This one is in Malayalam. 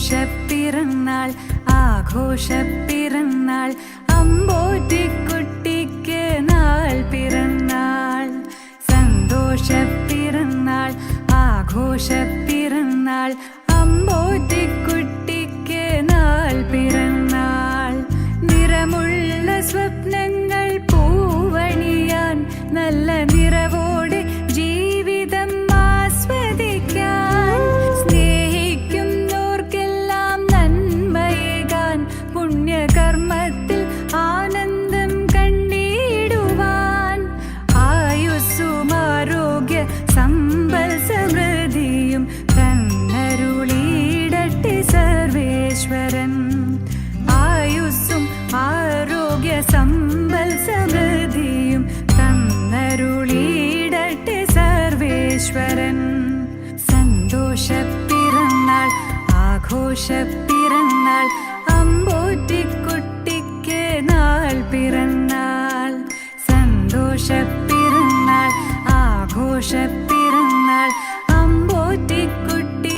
സന്തോഷപ്പിറന്നാൾ ആഘോഷപ്പിറന്നാൾ അമ്പോറ്റിക്കുട്ടിക്ക് നാൾ പിറന്നാൾ. സന്തോഷപ്പിറന്നാൾ ആഘോഷപ്പിറന്നാൾ അമ്പോറ്റിക്കുട്ടിക്ക് നാൾ പിറന്നാൾ. നിറമുള്ള സ്വപ്നങ്ങൾ പൂവണിയാൻ നല്ല നിറവോടെ ജീവിതം ആസ്വദിക്കാൻ സ്നേഹിക്കുന്നോർക്കെല്ലാം നന്മയേകാൻ പുണ്യകർമ്മത്തിൽ ആനന്ദം കണ്ടിടുവാൻ ആയുസ്സും ആരോഗ്യ സമ്പൽ സമൃദ്ധിയും തന്നരുളിയിടട്ടെ സർവേശ്വരൻ. ആയുസ്സും ആരോഗ്യ സമ്പൽ സമൃദ്ധിയും തന്നരുളിയിടട്ടെ സർവേശ്വരൻ. സന്തോഷപ്പിറന്നാൾ ആഘോഷപ്പിറന്നാൾ അമ്പോറ്റിക്കുട്ടിക്ക് നാൾ പിറന്നാൾ. സന്തോഷപ്പിറന്നാൾ ആഘോഷപ്പിറന്നാൾ